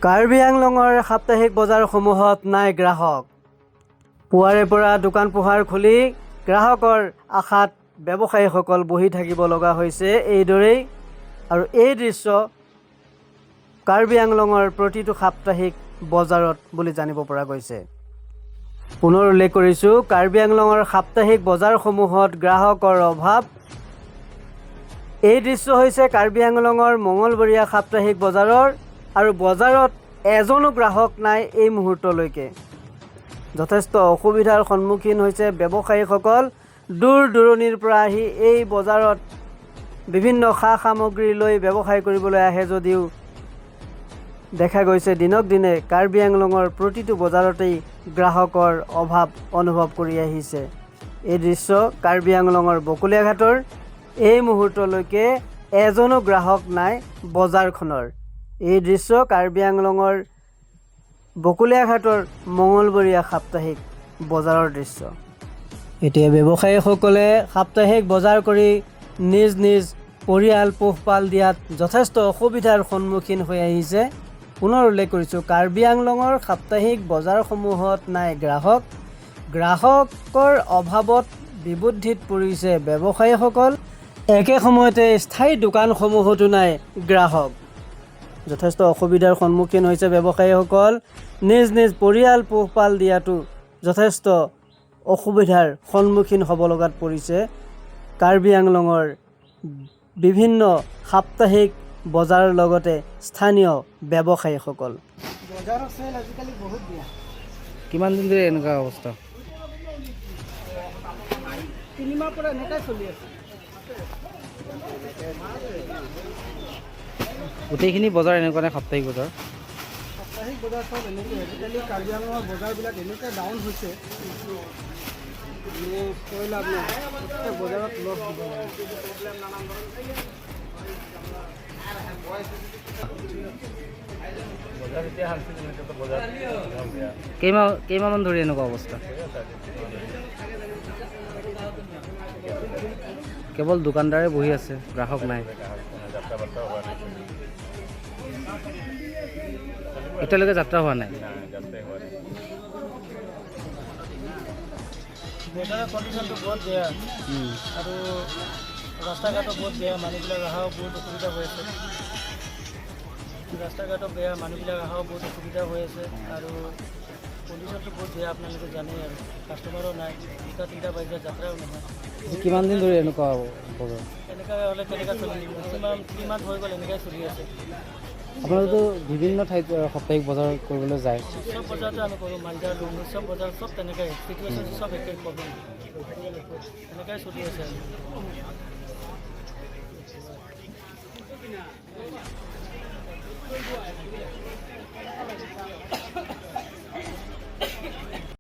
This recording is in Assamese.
কাৰ্বি আংলঙৰ সাপ্তাহিক বজাৰসমূহত নাই গ্ৰাহক। পুৱাৰে পৰা দোকান পোহাৰ খুলি গ্ৰাহকৰ আশাত ব্যৱসায়ীসকল বহি থাকিব লগা হৈছে এইদৰেই। আৰু এই দৃশ্য কাৰ্বি আংলঙৰ প্ৰতিটো সাপ্তাহিক বজাৰত বুলি জানিব পৰা গৈছে। পুনৰ উল্লেখ কৰিছোঁ, কাৰ্বি আংলঙৰ সাপ্তাহিক বজাৰসমূহত গ্ৰাহকৰ অভাৱ। এই দৃশ্য হৈছে কাৰ্বি আংলঙৰ মঙলবৰীয়া সাপ্তাহিক বজাৰৰ, আৰু বজাৰত এজনো গ্ৰাহক নাই এই মুহূৰ্তলৈকে। যথেষ্ট অসুবিধাৰ সন্মুখীন হৈছে ব্যৱসায়ীসকল। দূৰ দূৰণিৰ পৰা আহি এই বজাৰত বিভিন্ন সা সামগ্ৰী লৈ ব্যৱসায় কৰিবলৈ আহে যদিও দেখা গৈছে দিনক দিনে কাৰ্বি আংলঙৰ প্ৰতিটো বজাৰতেই গ্ৰাহকৰ অভাৱ অনুভৱ কৰি আহিছে। এই দৃশ্য কাৰ্বি আংলঙৰ বকলীয়া ঘাটৰ। এই মুহূৰ্তলৈকে এজনো গ্ৰাহক নাই বজাৰখনৰ। এই দৃশ্য কাৰ্বি আংলঙৰ বকলীয়া ঘাটৰ মঙলবৰীয়া সাপ্তাহিক বজাৰৰ দৃশ্য। এতিয়া ব্যৱসায়ীসকলে সাপ্তাহিক বজাৰ কৰি নিজ নিজ পৰিয়াল পোহপাল দিয়াত যথেষ্ট অসুবিধাৰ সন্মুখীন হৈ আহিছে। পুনৰ উল্লেখ কৰিছোঁ, কাৰ্বি আংলঙৰ সাপ্তাহিক বজাৰসমূহত নাই গ্ৰাহক। গ্ৰাহকৰ অভাৱত বিবুদ্ধিত পৰিছে ব্যৱসায়ীসকল। একে সময়তে স্থায়ী দোকানসমূহতো নাই গ্ৰাহক। যথেষ্ট অসুবিধাৰ সন্মুখীন হৈছে ব্যৱসায়ীসকল। নিজ নিজ পৰিয়াল পোহপাল দিয়াটো যথেষ্ট অসুবিধাৰ সন্মুখীন হ'ব লগাত পৰিছে কাৰ্বি আংলঙৰ বিভিন্ন সাপ্তাহিক বজাৰৰ লগতে স্থানীয় ব্যৱসায়ীসকল। বজাৰৰ চেল আজিকালি বহুত বেয়া। কিমান দিন ধৰি এনেকুৱা অৱস্থা? 3 মাহ পৰা এনেকৈ চলি আছে। গোটেইখিনি বজাৰ এনেকুৱা নে সাপ্তাহিক বজাৰ? সাপ্তাহিক বজাৰ চব এনেকৈ। আজিকালি কাৰ্বি আংলঙৰ বজাৰবিলাক এনেকৈ ডাউন হৈছে, কৈ লাভ নাই। বজাৰত লছ দিব লাগে। কেইমাহমান ধৰি এনেকুৱা অৱস্থা? কেৱল দোকানদাৰে বহি আছে, গ্ৰাহক নাই। এতিয়ালৈকে যাত্ৰা হোৱা নাই। বজাৰৰ কণ্ডিশ্যনটো বহুত বেয়া, আৰু ৰাস্তা ঘাটো বহুত বেয়া। মানুহবিলাক অহাও বহুত অসুবিধা হৈ আছে। ৰাস্তা ঘাটো বেয়া, মানুহবিলাক অহাও বহুত অসুবিধা হৈ আছে, আৰু কণ্ডিশ্যনটো বহুত বেয়া। আপোনালোকে জানেই, আৰু কাষ্টমাৰো নাই। 2টা বাজিছে, যাত্ৰাও নহয়। কিমান দিন ধৰি এনেকুৱা বজাৰ? এনেকৈ হ'লে কেনেকৈ চলি মেক্সিমাম 3 মাহ হৈ গ'ল এনেকৈ চলি আছে। আপোনালোকেতো বিভিন্ন ঠাইত সাপ্তাহিক বজাৰ কৰিবলৈ যায়। চব বজাৰতে আমি কৰোঁ, মাঞ্জাৰ লুনি চব বজাৰ চব তেনেকৈ চিটুৱেশ্যন চব একেই প্ৰব্লেম। এনেকৈ চলি আছে।